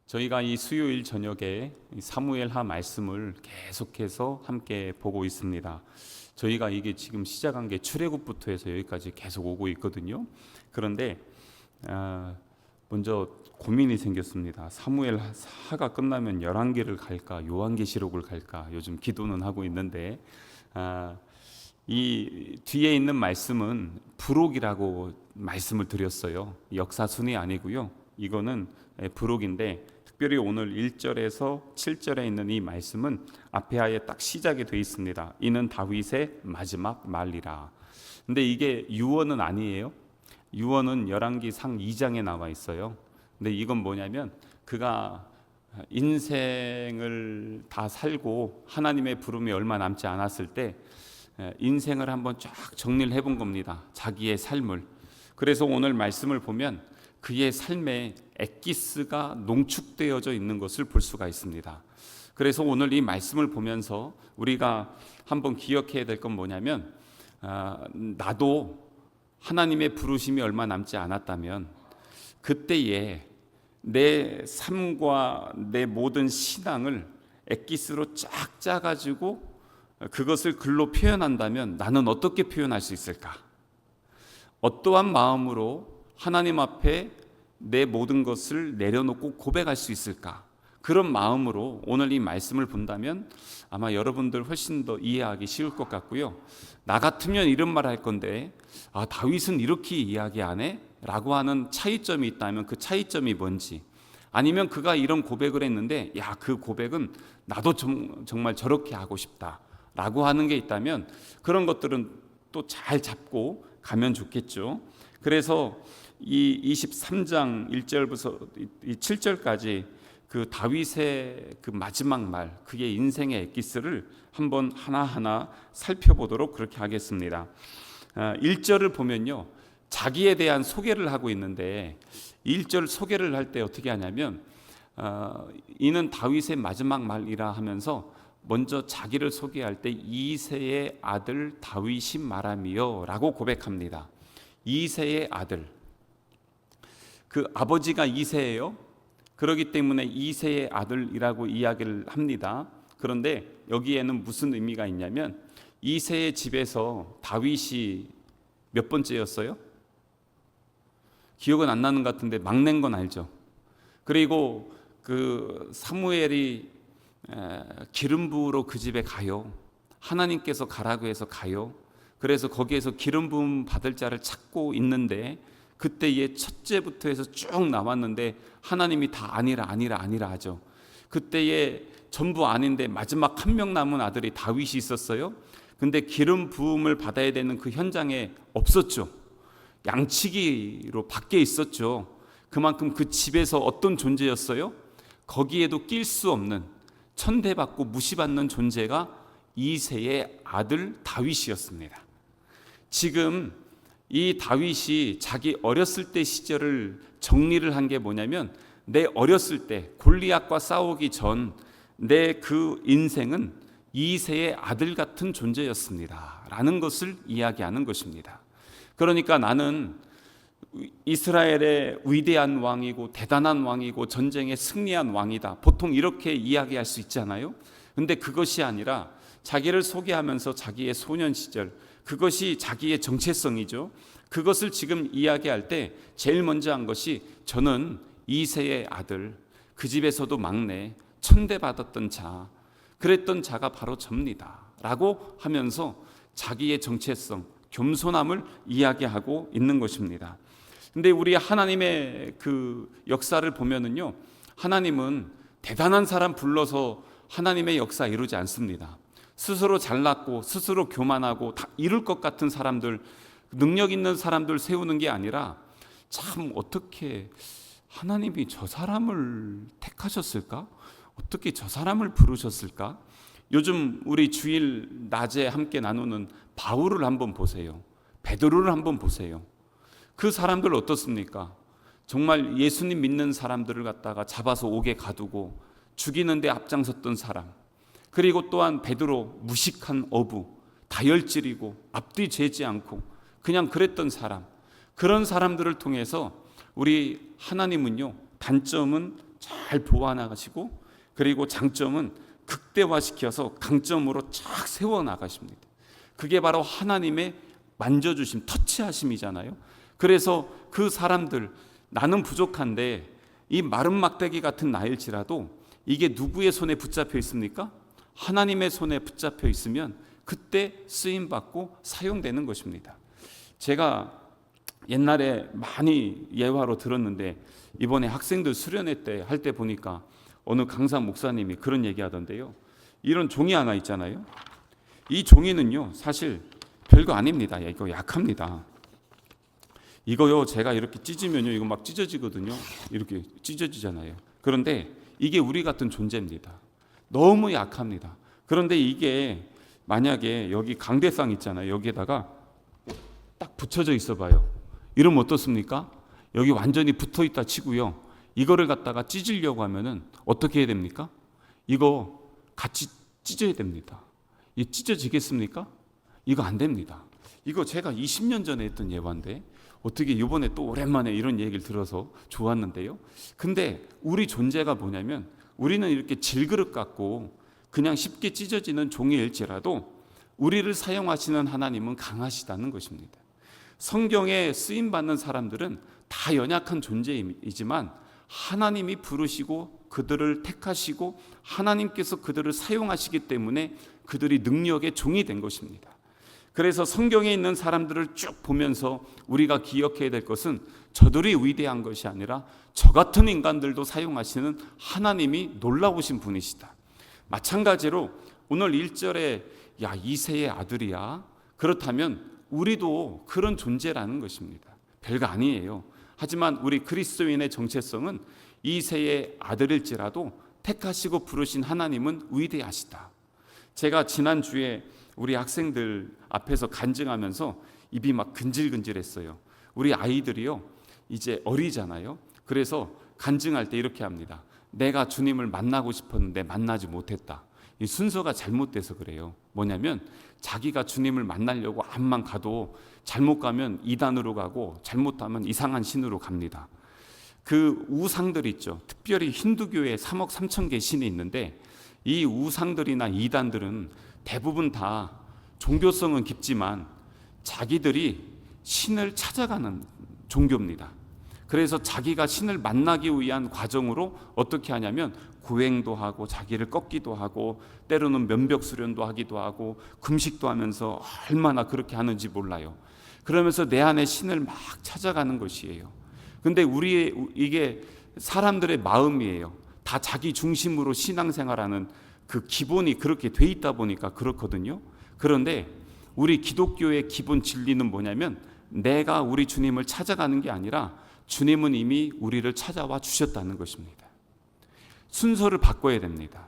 저희가 이 수요일 저녁에 사무엘하 말씀을 계속해서 함께 보고 있습니다. 저희가 이게 지금 시작한 게 출애굽부터 해서 여기까지 계속 오고 있거든요. 그런데 먼저 고민이 생겼습니다. 사무엘하가 끝나면 열왕기를 갈까 요한계시록을 갈까 요즘 기도는 하고 있는데 이 뒤에 있는 말씀은 부록이라고 말씀을 드렸어요. 역사순이 아니고요. 이거는 부록인데 특별히 오늘 1절에서 7절에 있는 이 말씀은 앞에 아예 딱 시작이 되어 있습니다. 이는 다윗의 마지막 말이라. 근데 이게 유언은 아니에요. 유언은 열왕기상 2장에 나와 있어요. 근데 이건 뭐냐면 그가 인생을 다 살고 하나님의 부름이 얼마 남지 않았을 때 인생을 한번 쫙 정리를 해본 겁니다. 자기의 삶을. 그래서 오늘 말씀을 보면 그의 삶에 엑기스가 농축되어져 있는 것을 볼 수가 있습니다. 그래서 오늘 이 말씀을 보면서 우리가 한번 기억해야 될 건 뭐냐면 나도 하나님의 부르심이 얼마 남지 않았다면 그때에 내 삶과 내 모든 신앙을 엑기스로 쫙 짜가지고 그것을 글로 표현한다면 나는 어떻게 표현할 수 있을까? 어떠한 마음으로 하나님 앞에 내 모든 것을 내려놓고 고백할 수 있을까? 그런 마음으로 오늘 이 말씀을 본다면 아마 여러분들 훨씬 더 이해하기 쉬울 것 같고요. 나 같으면 이런 말 할 건데 다윗은 이렇게 이야기 안 해? 라고 하는 차이점이 있다면 그 차이점이 뭔지, 아니면 그가 이런 고백을 했는데 그 고백은 나도 정말 저렇게 하고 싶다 라고 하는 게 있다면 그런 것들은 또 잘 잡고 가면 좋겠죠. 그래서 이 23장 1절부터 7절까지 그 다윗의 그 마지막 말, 그의 인생의 엑기스를 한번 하나하나 살펴보도록 그렇게 하겠습니다. 1절을 보면요, 자기에 대한 소개를 하고 있는데 1절 소개를 할 때 어떻게 하냐면 이는 다윗의 마지막 말이라 하면서 먼저 자기를 소개할 때 이새의 아들 다윗이 말하미요 라고 고백합니다. 이새의 아들, 그 아버지가 이새예요. 그렇기 때문에 이새의 아들이라고 이야기를 합니다. 그런데 여기에는 무슨 의미가 있냐면 이새의 집에서 다윗이 몇 번째였어요? 기억은 안 나는 것 같은데 막내인 건 알죠. 그리고 그 사무엘이 기름 부으러 그 집에 가요. 하나님께서 가라고 해서 가요. 그래서 거기에서 기름 부음 받을 자를 찾고 있는데 그때의 첫째부터 해서 쭉 나왔는데 하나님이 다 아니라 하죠. 그때에 전부 아닌데 마지막 한 명 남은 아들이 다윗이 있었어요. 근데 기름 부음을 받아야 되는 그 현장에 없었죠. 양치기로 밖에 있었죠. 그만큼 그 집에서 어떤 존재였어요? 거기에도 낄 수 없는, 천대받고 무시받는 존재가 이새의 아들 다윗이었습니다. 지금 이 다윗이 자기 어렸을 때 시절을 정리를 한 게 뭐냐면 내 어렸을 때 골리앗과 싸우기 전 내 그 인생은 이새의 아들 같은 존재였습니다 라는 것을 이야기하는 것입니다. 그러니까 나는 이스라엘의 위대한 왕이고 대단한 왕이고 전쟁에 승리한 왕이다, 보통 이렇게 이야기할 수 있잖아요. 근데 그것이 아니라 자기를 소개하면서 자기의 소년 시절, 그것이 자기의 정체성이죠. 그것을 지금 이야기할 때 제일 먼저 한 것이 저는 이새의 아들, 그 집에서도 막내, 천대받았던 자, 그랬던 자가 바로 접니다 라고 하면서 자기의 정체성, 겸손함을 이야기하고 있는 것입니다. 근데 우리 하나님의 그 역사를 보면은요, 하나님은 대단한 사람 불러서 하나님의 역사 이루지 않습니다. 스스로 잘났고 스스로 교만하고 다 이룰 것 같은 사람들, 능력 있는 사람들 세우는 게 아니라 참 어떻게 하나님이 저 사람을 택하셨을까? 어떻게 저 사람을 부르셨을까? 요즘 우리 주일 낮에 함께 나누는 바울을 한번 보세요. 베드로를 한번 보세요. 그 사람들 어떻습니까? 정말 예수님 믿는 사람들을 갖다가 잡아서 옥에 가두고 죽이는 데 앞장섰던 사람, 그리고 또한 베드로 무식한 어부, 다혈질이고 앞뒤 재지 않고 그냥 그랬던 사람, 그런 사람들을 통해서 우리 하나님은요, 단점은 잘 보완하시고, 그리고 장점은 극대화시켜서 강점으로 쫙 세워나가십니다. 그게 바로 하나님의 만져주심, 터치하심이잖아요. 그래서 그 사람들, 나는 부족한데 이 마른 막대기 같은 나일지라도 이게 누구의 손에 붙잡혀 있습니까? 하나님의 손에 붙잡혀 있으면 그때 쓰임받고 사용되는 것입니다. 제가 옛날에 많이 예화로 들었는데 이번에 학생들 수련회 때 할 때 보니까 어느 강사 목사님이 그런 얘기 하던데요. 이런 종이 하나 있잖아요. 이 종이는요, 사실 별거 아닙니다. 이거 약합니다. 이거요, 제가 이렇게 찢으면요, 이거 막 찢어지거든요. 이렇게 찢어지잖아요. 그런데 이게 우리 같은 존재입니다. 너무 약합니다. 그런데 이게 만약에 여기 강대상 있잖아요. 여기에다가 딱 붙여져 있어 봐요. 이러면 어떻습니까? 여기 완전히 붙어 있다 치고요. 이거를 갖다가 찢으려고 하면은 어떻게 해야 됩니까? 이거 같이 찢어야 됩니다. 이 찢어지겠습니까? 이거 안 됩니다. 이거 제가 20년 전에 했던 예화인데 어떻게 이번에 또 오랜만에 이런 얘기를 들어서 좋았는데요. 근데 우리 존재가 뭐냐면 우리는 이렇게 질그릇 같고 그냥 쉽게 찢어지는 종이일지라도 우리를 사용하시는 하나님은 강하시다는 것입니다. 성경에 쓰임받는 사람들은 다 연약한 존재이지만 하나님이 부르시고 그들을 택하시고 하나님께서 그들을 사용하시기 때문에 그들이 능력의 종이 된 것입니다. 그래서 성경에 있는 사람들을 쭉 보면서 우리가 기억해야 될 것은 저들이 위대한 것이 아니라 저 같은 인간들도 사용하시는 하나님이 놀라우신 분이시다. 마찬가지로 오늘 1절에 야 이새의 아들이야, 그렇다면 우리도 그런 존재라는 것입니다. 별거 아니에요. 하지만 우리 그리스도인의 정체성은 이새의 아들일지라도 택하시고 부르신 하나님은 위대하시다. 제가 지난주에 우리 학생들 앞에서 간증하면서 입이 막 근질근질했어요. 우리 아이들이요, 이제 어리잖아요. 그래서 간증할 때 이렇게 합니다. 내가 주님을 만나고 싶었는데 만나지 못했다. 이 순서가 잘못돼서 그래요. 뭐냐면 자기가 주님을 만나려고 암만 가도 잘못 가면 이단으로 가고 잘못하면 이상한 신으로 갑니다. 그 우상들 있죠. 특별히 힌두교에 3억 3천 개 신이 있는데 이 우상들이나 이단들은 대부분 다 종교성은 깊지만 자기들이 신을 찾아가는 종교입니다. 그래서 자기가 신을 만나기 위한 과정으로 어떻게 하냐면 구행도 하고 자기를 꺾기도 하고 때로는 면벽 수련도 하기도 하고 금식도 하면서 얼마나 그렇게 하는지 몰라요. 그러면서 내 안에 신을 막 찾아가는 것이에요. 근데 이게 사람들의 마음이에요. 다 자기 중심으로 신앙생활하는 그 기본이 그렇게 돼 있다 보니까 그렇거든요. 그런데 우리 기독교의 기본 진리는 뭐냐면 내가 우리 주님을 찾아가는 게 아니라 주님은 이미 우리를 찾아와 주셨다는 것입니다. 순서를 바꿔야 됩니다.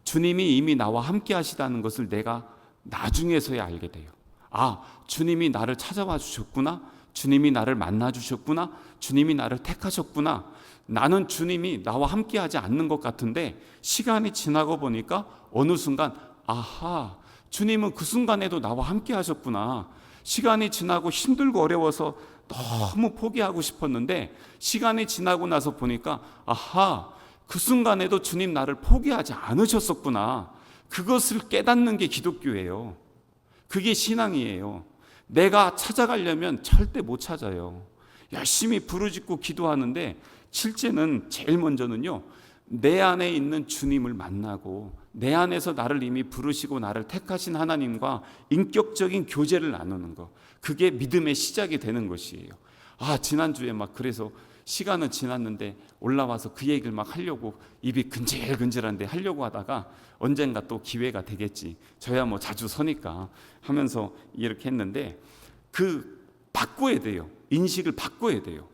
주님이 이미 나와 함께 하시다는 것을 내가 나중에서야 알게 돼요. 아, 주님이 나를 찾아와 주셨구나. 주님이 나를 만나 주셨구나. 주님이 나를 택하셨구나. 나는 주님이 나와 함께 하지 않는 것 같은데 시간이 지나고 보니까 어느 순간 아하, 주님은 그 순간에도 나와 함께 하셨구나. 시간이 지나고 힘들고 어려워서 너무 포기하고 싶었는데 시간이 지나고 나서 보니까 아하, 그 순간에도 주님 나를 포기하지 않으셨었구나. 그것을 깨닫는 게 기독교예요. 그게 신앙이에요. 내가 찾아가려면 절대 못 찾아요. 열심히 부르짖고 기도하는데 실제는 제일 먼저는요, 내 안에 있는 주님을 만나고 내 안에서 나를 이미 부르시고 나를 택하신 하나님과 인격적인 교제를 나누는 것, 그게 믿음의 시작이 되는 것이에요. 아, 지난주에 막 그래서 시간은 지났는데 올라와서 그 얘기를 막 하려고 입이 근질근질한데 하려고 하다가 언젠가 또 기회가 되겠지, 저야 뭐 자주 서니까 하면서 이렇게 했는데 바꿔야 돼요. 인식을 바꿔야 돼요.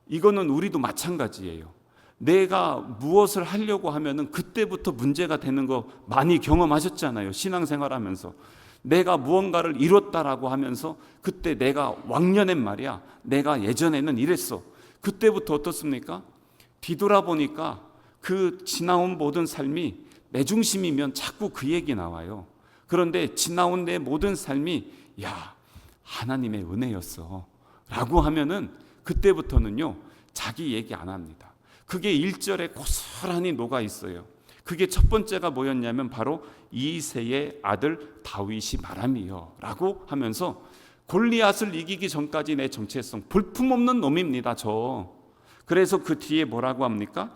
이거는 우리도 마찬가지예요. 내가 무엇을 하려고 하면은 그때부터 문제가 되는 거 많이 경험하셨잖아요. 신앙생활하면서 내가 무언가를 이뤘다라고 하면서 그때 내가 왕년엔 말이야, 내가 예전에는 이랬어. 그때부터 어떻습니까? 뒤돌아보니까 그 지나온 모든 삶이 내 중심이면 자꾸 그 얘기 나와요. 그런데 지나온 내 모든 삶이 야, 하나님의 은혜였어 라고 하면은 그때부터는요, 자기 얘기 안 합니다. 그게 1절에 고스란히 녹아 있어요. 그게 첫 번째가 뭐였냐면 바로 이새의 아들 다윗이 말함이요 라고 하면서 골리앗을 이기기 전까지 내 정체성, 볼품없는 놈입니다 저. 그래서 그 뒤에 뭐라고 합니까?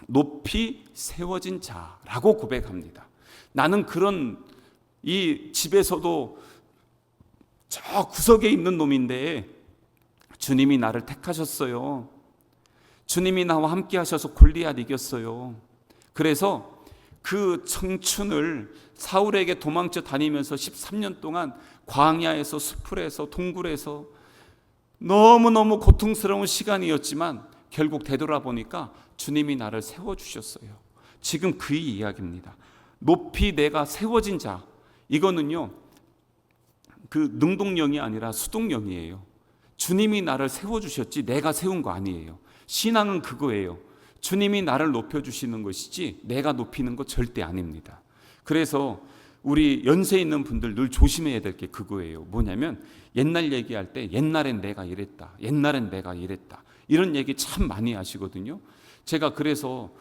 높이 세워진 자라고 고백합니다. 나는 그런 이 집에서도 저 구석에 있는 놈인데 주님이 나를 택하셨어요. 주님이 나와 함께 하셔서 골리앗 이겼어요. 그래서 그 청춘을 사울에게 도망쳐 다니면서 13년 동안 광야에서 수풀에서 동굴에서 너무너무 고통스러운 시간이었지만 결국 되돌아보니까 주님이 나를 세워주셨어요. 지금 그 이야기입니다. 높이 내가 세워진 자, 이거는요 그 능동령이 아니라 수동령이에요. 주님이 나를 세워주셨지 내가 세운 거 아니에요. 신앙은 그거예요. 주님이 나를 높여주시는 것이지 내가 높이는 거 절대 아닙니다. 그래서 우리 연세 있는 분들 늘 조심해야 될 게 그거예요. 뭐냐면 옛날 얘기할 때 옛날엔 내가 이랬다, 옛날엔 내가 이랬다, 이런 얘기 참 많이 하시거든요. 제가 그래서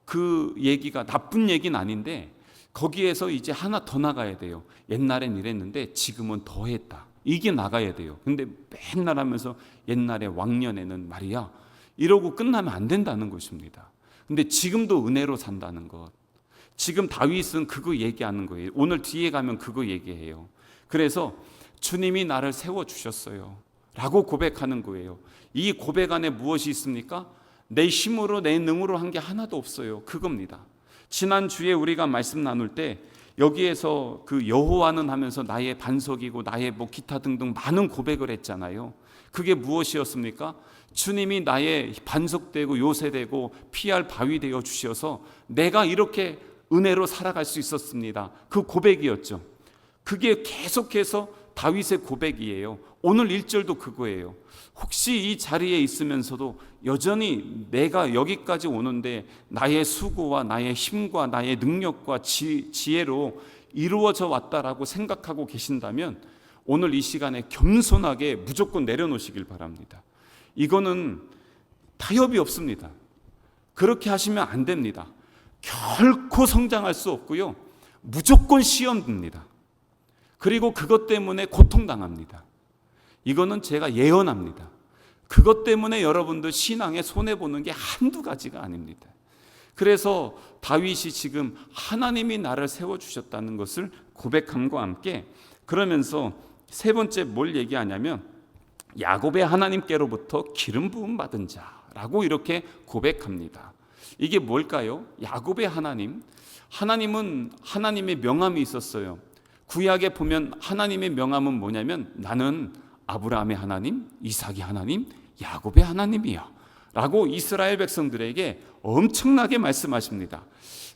그 얘기가 나쁜 얘기는 아닌데 거기에서 이제 하나 더 나가야 돼요. 옛날엔 이랬는데 지금은 더 했다, 이게 나가야 돼요. 근데 맨날 하면서 옛날에 왕년에는 말이야 이러고 끝나면 안 된다는 것입니다. 근데 지금도 은혜로 산다는 것, 지금 다윗은 그거 얘기하는 거예요. 오늘 뒤에 가면 그거 얘기해요. 그래서 주님이 나를 세워주셨어요 라고 고백하는 거예요. 이 고백 안에 무엇이 있습니까? 내 힘으로 내 능으로 한 게 하나도 없어요. 그겁니다. 지난주에 우리가 말씀 나눌 때 여기에서 그 여호와는 하면서 나의 반석이고 나의 뭐 기타 등등 많은 고백을 했잖아요. 그게 무엇이었습니까? 주님이 나의 반석되고 요새되고 피할 바위 되어 주셔서 내가 이렇게 은혜로 살아갈 수 있었습니다. 그 고백이었죠. 그게 계속해서 다윗의 고백이에요. 오늘 1절도 그거예요. 혹시 이 자리에 있으면서도 여전히 내가 여기까지 오는데 나의 수고와 나의 힘과 나의 능력과 지혜로 이루어져 왔다라고 생각하고 계신다면 오늘 이 시간에 겸손하게 무조건 내려놓으시길 바랍니다. 이거는 타협이 없습니다. 그렇게 하시면 안 됩니다. 결코 성장할 수 없고요, 무조건 시험 듭니다. 그리고 그것 때문에 고통당합니다. 이거는 제가 예언합니다. 그것 때문에 여러분들 신앙에 손해보는 게 한두 가지가 아닙니다. 그래서 다윗이 지금 하나님이 나를 세워주셨다는 것을 고백함과 함께, 그러면서 세 번째 뭘 얘기하냐면 야곱의 하나님께로부터 기름 부음 받은 자라고 이렇게 고백합니다. 이게 뭘까요? 야곱의 하나님, 하나님은 하나님의 명함이 있었어요. 구약에 보면 하나님의 명함은 뭐냐면 나는 아브라함의 하나님, 이삭의 하나님, 야곱의 하나님이야 라고 이스라엘 백성들에게 엄청나게 말씀하십니다.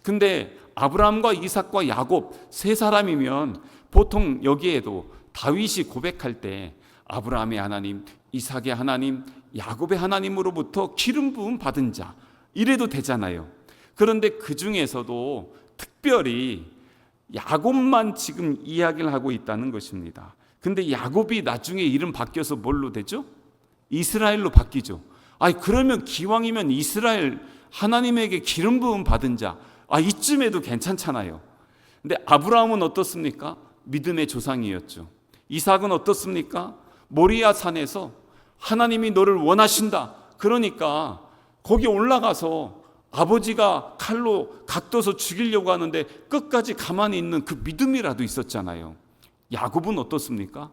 근데 아브라함과 이삭과 야곱 세 사람이면 보통 여기에도 다윗이 고백할 때 아브라함의 하나님, 이삭의 하나님, 야곱의 하나님으로부터 기름 부음 받은 자 이래도 되잖아요. 그런데 그 중에서도 특별히 야곱만 지금 이야기를 하고 있다는 것입니다. 근데 야곱이 나중에 이름 바뀌어서 뭘로 되죠? 이스라엘로 바뀌죠. 그러면 기왕이면 이스라엘 하나님에게 기름 부음 받은 자, 이쯤에도 괜찮잖아요. 근데 아브라함은 어떻습니까? 믿음의 조상이었죠. 이삭은 어떻습니까? 모리아 산에서 하나님이 너를 원하신다, 그러니까 거기 올라가서 아버지가 칼로 각도서 죽이려고 하는데 끝까지 가만히 있는 그 믿음이라도 있었잖아요. 야곱은 어떻습니까?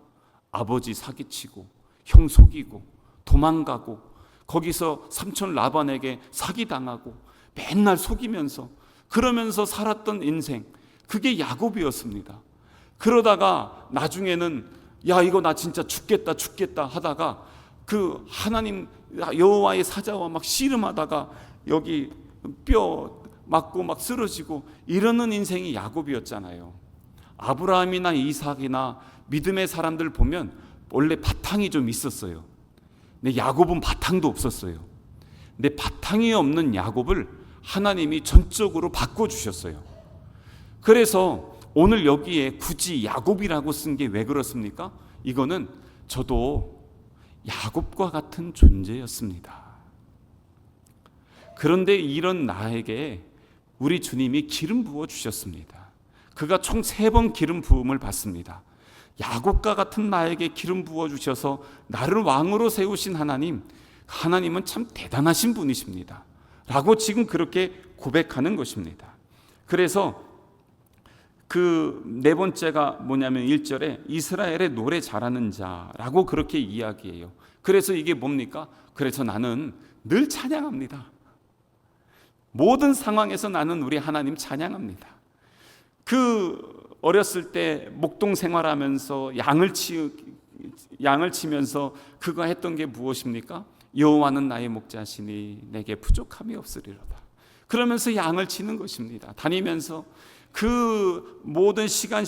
아버지 사기치고 형 속이고 도망가고 거기서 삼촌 라반에게 사기당하고 맨날 속이면서 그러면서 살았던 인생, 그게 야곱이었습니다. 그러다가 나중에는 야 이거 나 진짜 죽겠다 하다가 그 하나님 여호와의 사자와 막 씨름하다가 여기 뼈 맞고 막 쓰러지고 이러는 인생이 야곱이었잖아요. 아브라함이나 이삭이나 믿음의 사람들 보면 원래 바탕이 좀 있었어요. 근데 야곱은 바탕도 없었어요. 근데 바탕이 없는 야곱을 하나님이 전적으로 바꿔주셨어요. 그래서 오늘 여기에 굳이 야곱이라고 쓴 게 왜 그렇습니까? 이거는 저도 야곱과 같은 존재였습니다. 그런데 이런 나에게 우리 주님이 기름 부어 주셨습니다. 그가 총 3번 기름 부음을 받습니다. 야곱과 같은 나에게 기름 부어 주셔서 나를 왕으로 세우신 하나님은 참 대단하신 분이십니다 라고 지금 그렇게 고백하는 것입니다. 그래서 그 4번째가 뭐냐면 1절에 이스라엘의 노래 잘하는 자라고 그렇게 이야기해요. 그래서 이게 뭡니까? 그래서 나는 늘 찬양합니다. 모든 상황에서 나는 우리 하나님 찬양합니다. 어렸을 때 목동 생활하면서 양을 치면서 그가 했던 게 무엇입니까? 여호와는 나의 목자시니 내게 부족함이 없으리로다. 그러면서 양을 치는 것입니다. 다니면서 그 모든 시간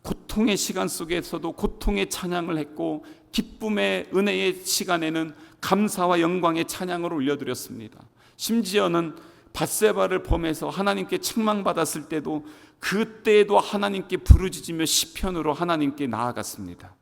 고통의 시간 속에서도 고통의 찬양을 했고, 기쁨의 은혜의 시간에는 감사와 영광의 찬양을 올려드렸습니다. 심지어는 밧세바를 범해서 하나님께 책망받았을 때도 그때에도 하나님께 부르짖으며 시편으로 하나님께 나아갔습니다.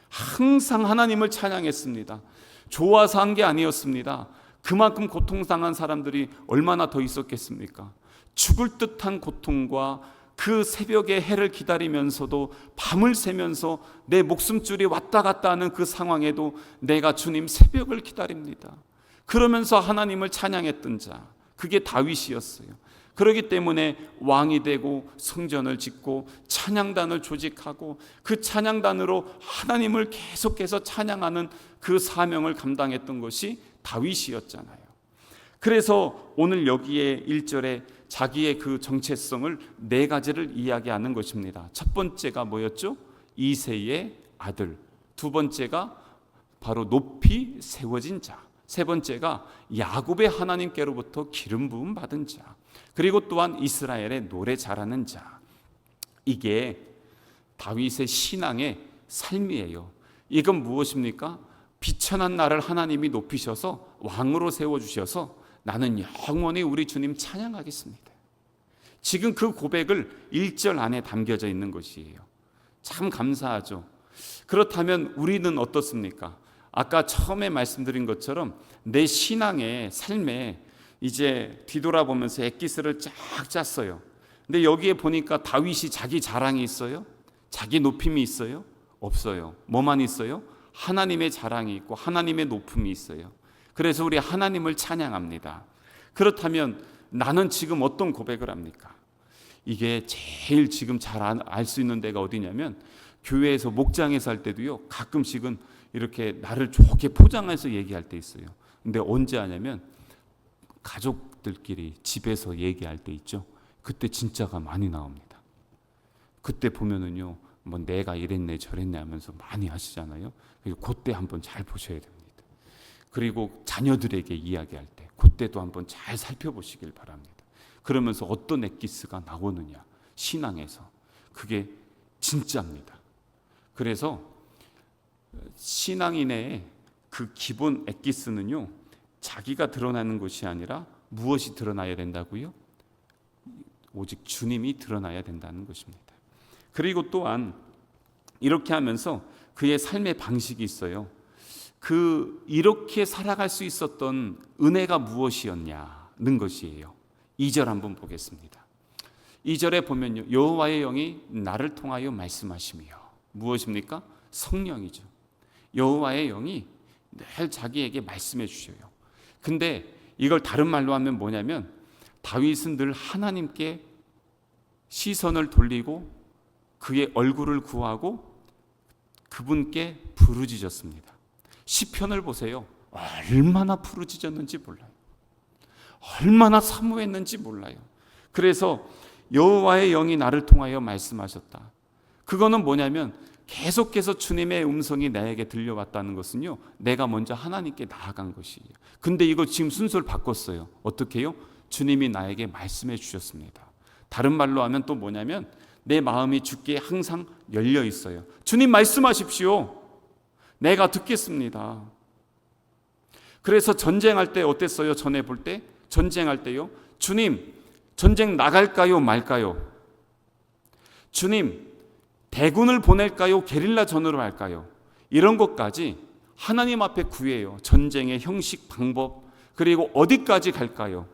항상 하나님을 찬양했습니다. 좋아서 한 게 아니었습니다. 그만큼 고통당한 사람들이 얼마나 더 있었겠습니까? 죽을 듯한 고통과 그 새벽의 해를 기다리면서도 밤을 새면서 내 목숨줄이 왔다 갔다 하는 그 상황에도 내가 주님 새벽을 기다립니다. 그러면서 하나님을 찬양했던 자, 그게 다윗이었어요. 그렇기 때문에 왕이 되고 성전을 짓고 찬양단을 조직하고 그 찬양단으로 하나님을 계속해서 찬양하는 그 사명을 감당했던 것이 다윗이었잖아요. 그래서 오늘 여기에 1절에 자기의 그 정체성을 4가지를 이야기하는 것입니다. 첫 번째가 뭐였죠? 이새의 아들. 두 번째가 바로 높이 세워진 자. 세 번째가 야곱의 하나님께로부터 기름 부음 받은 자. 그리고 또한 이스라엘의 노래 잘하는 자. 이게 다윗의 신앙의 삶이에요. 이건 무엇입니까? 비천한 나를 하나님이 높이셔서 왕으로 세워주셔서 나는 영원히 우리 주님 찬양하겠습니다. 지금 그 고백을 1절 안에 담겨져 있는 것이에요. 참 감사하죠. 그렇다면 우리는 어떻습니까? 아까 처음에 말씀드린 것처럼 내 신앙의 삶에 이제 뒤돌아보면서 엑기스를 쫙 짰어요. 근데 여기에 보니까 다윗이 자기 자랑이 있어요? 자기 높임이 있어요? 없어요. 뭐만 있어요? 하나님의 자랑이 있고 하나님의 높음이 있어요. 그래서 우리 하나님을 찬양합니다. 그렇다면 나는 지금 어떤 고백을 합니까? 이게 제일 지금 잘 알 수 있는 데가 어디냐면 교회에서 목장에서 할 때도요, 가끔씩은 이렇게 나를 좋게 포장해서 얘기할 때 있어요. 근데 언제 하냐면 가족들끼리 집에서 얘기할 때 있죠. 그때 진짜가 많이 나옵니다. 그때 보면은요, 뭐 내가 이랬네 저랬네 하면서 많이 하시잖아요. 그때 한번 잘 보셔야 됩니다. 그리고 자녀들에게 이야기할 때 그때도 한번 잘 살펴보시길 바랍니다. 그러면서 어떤 엑기스가 나오느냐, 신앙에서 그게 진짜입니다. 그래서 신앙인의 그 기본 엑기스는요, 자기가 드러나는 것이 아니라 무엇이 드러나야 된다고요? 오직 주님이 드러나야 된다는 것입니다. 그리고 또한 이렇게 하면서 그의 삶의 방식이 있어요. 이렇게 살아갈 수 있었던 은혜가 무엇이었냐는 것이에요. 2절 한번 보겠습니다. 2절에 보면요, 여호와의 영이 나를 통하여 말씀하시며, 무엇입니까? 성령이죠. 여호와의 영이 늘 자기에게 말씀해 주셔요. 근데 이걸 다른 말로 하면 뭐냐면 다윗은 늘 하나님께 시선을 돌리고 그의 얼굴을 구하고 그분께 부르짖었습니다. 시편을 보세요. 얼마나 부르짖었는지 몰라요. 얼마나 사모했는지 몰라요. 그래서 여호와의 영이 나를 통하여 말씀하셨다. 그거는 뭐냐면 계속해서 주님의 음성이 나에게 들려왔다는 것은요, 내가 먼저 하나님께 나아간 것이에요. 근데 이거 지금 순서를 바꿨어요. 어떻게 해요? 주님이 나에게 말씀해 주셨습니다. 다른 말로 하면 또 뭐냐면 내 마음이 주께 항상 열려 있어요. 주님 말씀하십시오. 내가 듣겠습니다. 그래서 전쟁할 때 어땠어요? 전에 볼 때? 전쟁할 때요, 주님 전쟁 나갈까요 말까요? 주님 대군을 보낼까요? 게릴라 전으로 할까요? 이런 것까지 하나님 앞에 구해요. 전쟁의 형식, 방법, 그리고 어디까지 갈까요?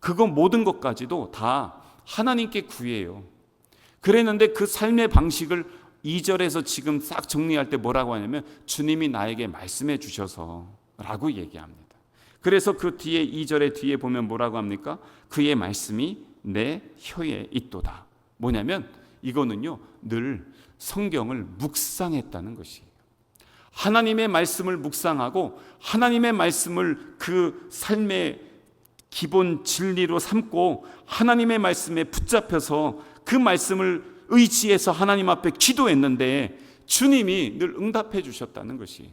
그거 모든 것까지도 다 하나님께 구해요. 그랬는데 그 삶의 방식을 2절에서 지금 싹 정리할 때 뭐라고 하냐면 주님이 나에게 말씀해 주셔서 라고 얘기합니다. 그래서 그 뒤에 2절의 뒤에 보면 뭐라고 합니까? 그의 말씀이 내 혀에 있도다. 뭐냐면 이거는요, 늘 성경을 묵상했다는 것이에요. 하나님의 말씀을 묵상하고 하나님의 말씀을 그 삶의 기본 진리로 삼고 하나님의 말씀에 붙잡혀서 그 말씀을 의지해서 하나님 앞에 기도했는데 주님이 늘 응답해 주셨다는 것이에요.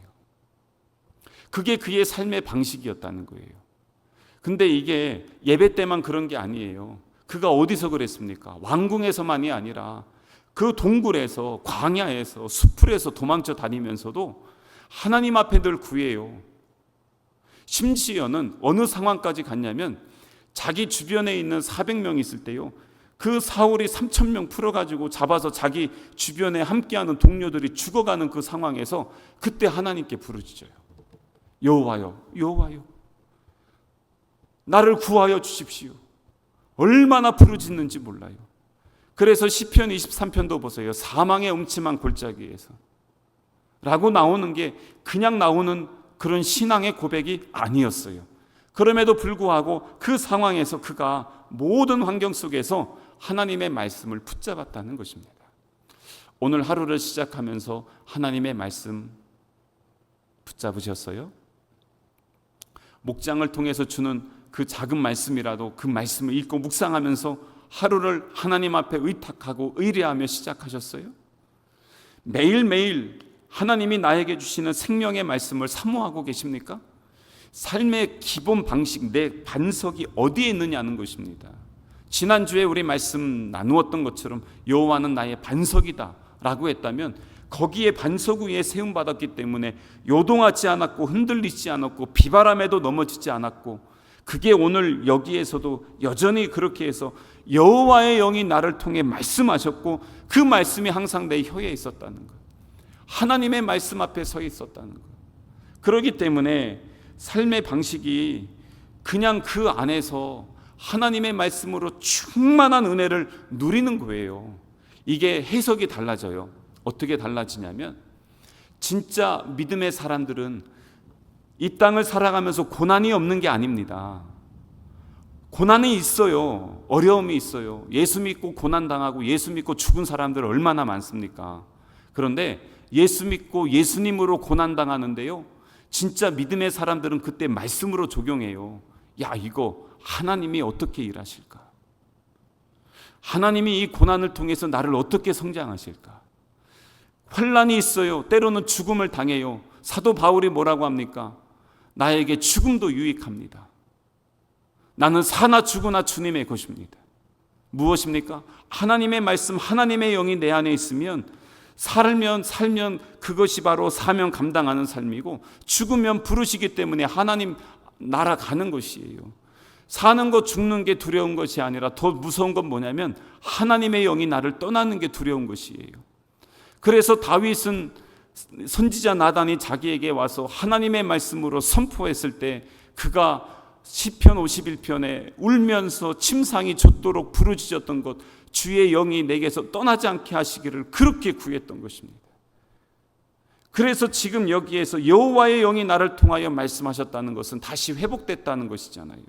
그게 그의 삶의 방식이었다는 거예요. 근데 이게 예배 때만 그런 게 아니에요. 그가 어디서 그랬습니까? 왕궁에서만이 아니라 그 동굴에서, 광야에서, 수풀에서 도망쳐 다니면서도 하나님 앞에 늘 구해요. 심지어는 어느 상황까지 갔냐면 자기 주변에 있는 400명 있을 때요, 그 사울이 3,000명 풀어가지고 잡아서 자기 주변에 함께하는 동료들이 죽어가는 그 상황에서 그때 하나님께 부르짖어요. 여호와여, 여호와여, 나를 구하여 주십시오. 얼마나 부르짖는지 몰라요. 그래서 시편 23편도 보세요. 사망의 음침한 골짜기에서 라고 나오는 게 그냥 나오는 그런 신앙의 고백이 아니었어요. 그럼에도 불구하고 그 상황에서 그가 모든 환경 속에서 하나님의 말씀을 붙잡았다는 것입니다. 오늘 하루를 시작하면서 하나님의 말씀 붙잡으셨어요? 목장을 통해서 주는 그 작은 말씀이라도 그 말씀을 읽고 묵상하면서 하루를 하나님 앞에 의탁하고 의뢰하며 시작하셨어요? 매일매일 하나님이 나에게 주시는 생명의 말씀을 사모하고 계십니까? 삶의 기본 방식, 내 반석이 어디에 있느냐는 것입니다. 지난주에 우리 말씀 나누었던 것처럼 여호와는 나의 반석이다 라고 했다면 거기에 반석 위에 세움받았기 때문에 요동하지 않았고 흔들리지 않았고 비바람에도 넘어지지 않았고, 그게 오늘 여기에서도 여전히 그렇게 해서 여호와의 영이 나를 통해 말씀하셨고 그 말씀이 항상 내 혀에 있었다는 거예요. 하나님의 말씀 앞에 서 있었다는 거예요. 그렇기 때문에 삶의 방식이 그냥 그 안에서 하나님의 말씀으로 충만한 은혜를 누리는 거예요. 이게 해석이 달라져요. 어떻게 달라지냐면 진짜 믿음의 사람들은 이 땅을 살아가면서 고난이 없는 게 아닙니다. 고난이 있어요. 어려움이 있어요. 예수 믿고 고난당하고 예수 믿고 죽은 사람들 얼마나 많습니까? 그런데 예수 믿고 예수님으로 고난당하는데요, 진짜 믿음의 사람들은 그때 말씀으로 적용해요. 야, 이거 하나님이 어떻게 일하실까? 하나님이 이 고난을 통해서 나를 어떻게 성장하실까? 환난이 있어요. 때로는 죽음을 당해요. 사도 바울이 뭐라고 합니까? 나에게 죽음도 유익합니다. 나는 사나 죽으나 주님의 것입니다. 무엇입니까? 하나님의 말씀, 하나님의 영이 내 안에 있으면 살면 그것이 바로 사명 감당하는 삶이고, 죽으면 부르시기 때문에 하나님 날아가는 것이에요. 사는 것, 죽는 게 두려운 것이 아니라 더 무서운 건 뭐냐면 하나님의 영이 나를 떠나는 게 두려운 것이에요. 그래서 다윗은 선지자 나단이 자기에게 와서 하나님의 말씀으로 선포했을 때 그가 시편 51편에 울면서 침상이 젖도록 부르짖었던 것, 주의 영이 내게서 떠나지 않게 하시기를 그렇게 구했던 것입니다. 그래서 지금 여기에서 여호와의 영이 나를 통하여 말씀하셨다는 것은 다시 회복됐다는 것이잖아요.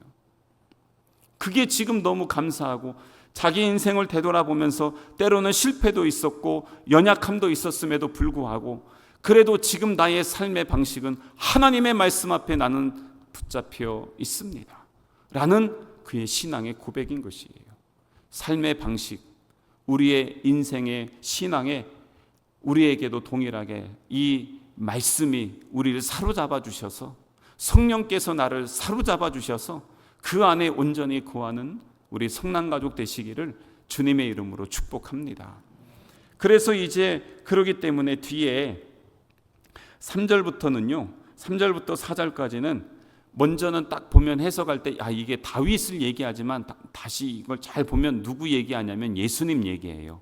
그게 지금 너무 감사하고, 자기 인생을 되돌아보면서 때로는 실패도 있었고 연약함도 있었음에도 불구하고 그래도 지금 나의 삶의 방식은 하나님의 말씀 앞에 나는 붙잡혀 있습니다 라는 그의 신앙의 고백인 것이에요. 삶의 방식, 우리의 인생의 신앙에 우리에게도 동일하게 이 말씀이 우리를 사로잡아 주셔서, 성령께서 나를 사로잡아 주셔서 그 안에 온전히 거하는 우리 성랑가족 되시기를 주님의 이름으로 축복합니다. 그래서 이제 그러기 때문에 뒤에 3절부터는요, 3절부터 4절까지는 먼저는 딱 보면 해석할 때 이게 다윗을 얘기하지만 다시 이걸 잘 보면 누구 얘기하냐면 예수님 얘기예요.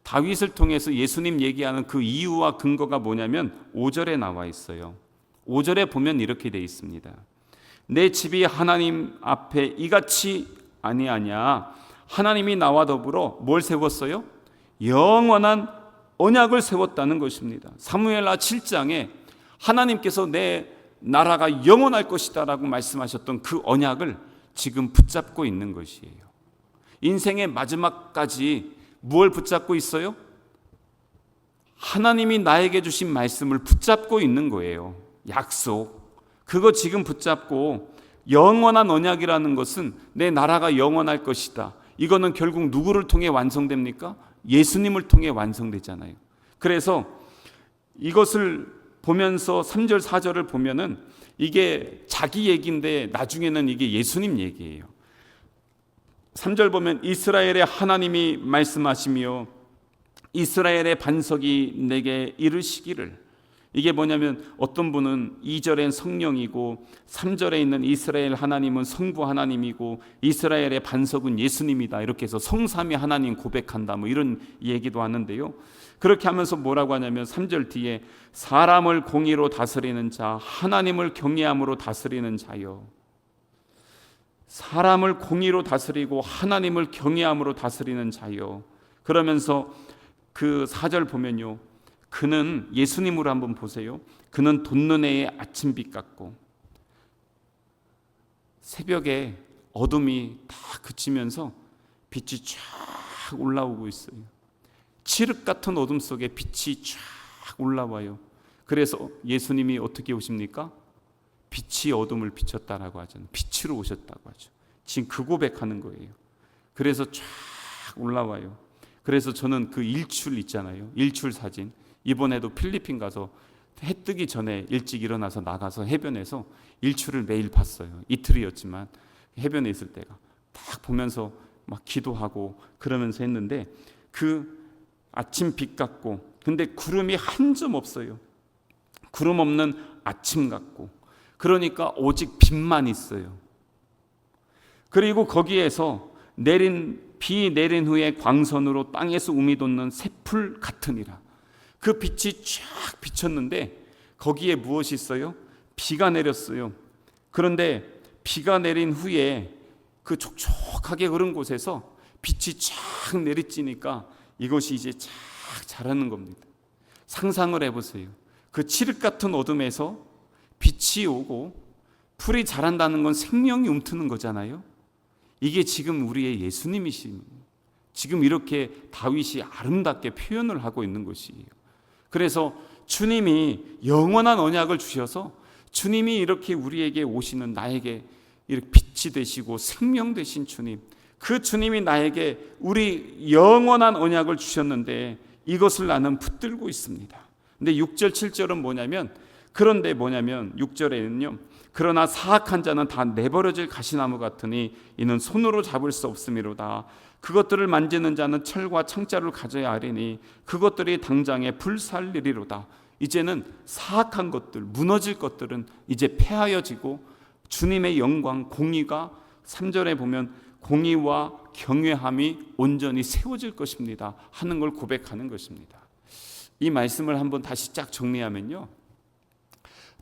다윗을 통해서 예수님 얘기하는 그 이유와 근거가 뭐냐면 5절에 나와 있어요. 5절에 보면 이렇게 돼 있습니다. 내 집이 하나님 앞에 이같이 아니하냐. 하나님이 나와 더불어 뭘 세웠어요? 영원한 언약을 세웠다는 것입니다. 사무엘하 7장에 하나님께서 내 나라가 영원할 것이다 라고 말씀하셨던 그 언약을 지금 붙잡고 있는 것이에요. 인생의 마지막까지 무엇을 붙잡고 있어요? 하나님이 나에게 주신 말씀을 붙잡고 있는 거예요. 약속. 그거 지금 붙잡고, 영원한 언약이라는 것은 내 나라가 영원할 것이다. 이거는 결국 누구를 통해 완성됩니까? 예수님을 통해 완성되잖아요. 그래서 이것을 보면서 3절 4절을 보면은 이게 자기 얘기인데 나중에는 이게 예수님 얘기예요. 3절 보면 이스라엘의 하나님이 말씀하시며 이스라엘의 반석이 내게 이르시기를. 이게 뭐냐면 어떤 분은 2절엔 성령이고 3절에 있는 이스라엘 하나님은 성부 하나님이고 이스라엘의 반석은 예수님이다, 이렇게 해서 성삼위 하나님 고백한다, 뭐 이런 얘기도 하는데요. 그렇게 하면서 뭐라고 하냐면 3절 뒤에 사람을 공의로 다스리는 자, 하나님을 경외함으로 다스리는 자요. 사람을 공의로 다스리고 하나님을 경외함으로 다스리는 자요. 그러면서 그 4절 보면요, 그는, 예수님으로 한번 보세요. 그는 돋는해의 아침빛 같고 새벽에 어둠이 다 그치면서 빛이 쫙 올라오고 있어요. 칠흑 같은 어둠 속에 빛이 쫙 올라와요. 그래서 예수님이 어떻게 오십니까? 빛이 어둠을 비췄다라고 하잖아요. 빛으로 오셨다고 하죠. 지금 그 고백하는 거예요. 그래서 쫙 올라와요. 그래서 저는 그 일출 있잖아요. 일출 사진. 이번에도 필리핀 가서 해 뜨기 전에 일찍 일어나서 나가서 해변에서 일출을 매일 봤어요. 이틀이었지만 해변에 있을 때가 딱 보면서 막 기도하고 그러면서 했는데, 그 아침 빛 같고, 근데 구름이 한 점 없어요. 구름 없는 아침 같고, 그러니까 오직 빛만 있어요. 그리고 거기에서 비 내린 후에 광선으로 땅에서 우미 돋는 새풀 같으니라. 그 빛이 쫙 비쳤는데 거기에 무엇이 있어요? 비가 내렸어요. 그런데 비가 내린 후에 그 촉촉하게 흐른 곳에서 빛이 쫙 내리쬐니까 이것이 이제 쫙 자라는 겁니다. 상상을 해보세요. 그 칠흑 같은 어둠에서 빛이 오고 풀이 자란다는 건 생명이 움트는 거잖아요. 이게 지금 우리의 예수님이신, 지금 이렇게 다윗이 아름답게 표현을 하고 있는 것이에요. 그래서 주님이 영원한 언약을 주셔서 주님이 이렇게 우리에게 오시는, 나에게 이렇게 빛이 되시고 생명 되신 주님, 그 주님이 나에게 우리 영원한 언약을 주셨는데 이것을 나는 붙들고 있습니다. 근데 6절 7절은 뭐냐면, 그런데 뭐냐면 6절에는요, 그러나 사악한 자는 다 내버려질 가시나무 같으니 이는 손으로 잡을 수 없음이로다. 그것들을 만지는 자는 철과 창자를 가져야 하리니 그것들이 당장에 불살리리로다. 이제는 사악한 것들, 무너질 것들은 이제 폐하여지고 주님의 영광, 공의가 3절에 보면 공의와 경외함이 온전히 세워질 것입니다 하는 걸 고백하는 것입니다. 이 말씀을 한번 다시 쫙 정리하면요,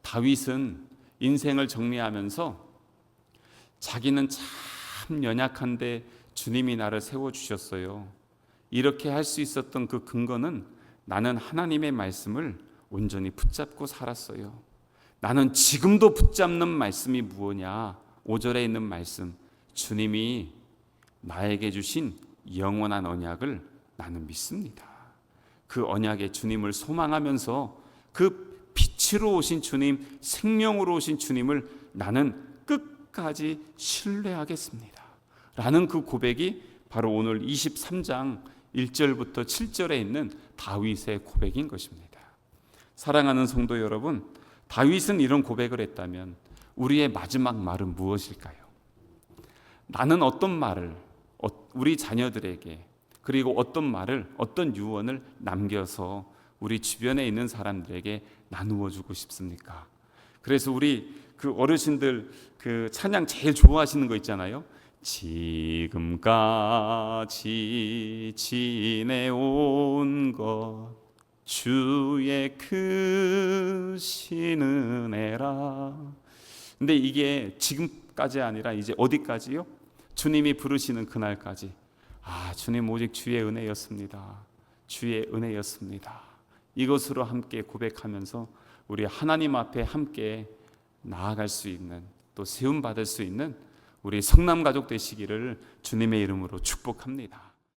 다윗은 인생을 정리하면서 자기는 참 연약한데 주님이 나를 세워주셨어요. 이렇게 할 수 있었던 그 근거는 나는 하나님의 말씀을 온전히 붙잡고 살았어요. 나는 지금도 붙잡는 말씀이 무엇이냐? 5절에 있는 말씀, 주님이 나에게 주신 영원한 언약을 나는 믿습니다. 그 언약의 주님을 소망하면서 그 빛으로 오신 주님, 생명으로 오신 주님을 나는 끝까지 신뢰하겠습니다 라는 그 고백이 바로 오늘 23장 1절부터 7절에 있는 다윗의 고백인 것입니다. 사랑하는 성도 여러분, 다윗은 이런 고백을 했다면 우리의 마지막 말은 무엇일까요? 나는 어떤 말을 우리 자녀들에게, 그리고 어떤 말을, 어떤 유언을 남겨서 우리 주변에 있는 사람들에게 나누어 주고 싶습니까? 그래서 우리 그 어르신들 그 찬양 제일 좋아하시는 거 있잖아요. 지금까지 지내온 것 주의 크신 은혜라 근데 이게 지금까지 아니라 이제 어디까지요? 주님이 부르시는 그날까지. 주님 오직 주의 은혜였습니다. 주의 은혜였습니다. 이것으로 함께 고백하면서 우리 하나님 앞에 함께 나아갈 수 있는, 또 세움 받을 수 있는 우리 성남 가족 되시기를 주님의 이름으로 축복합니다.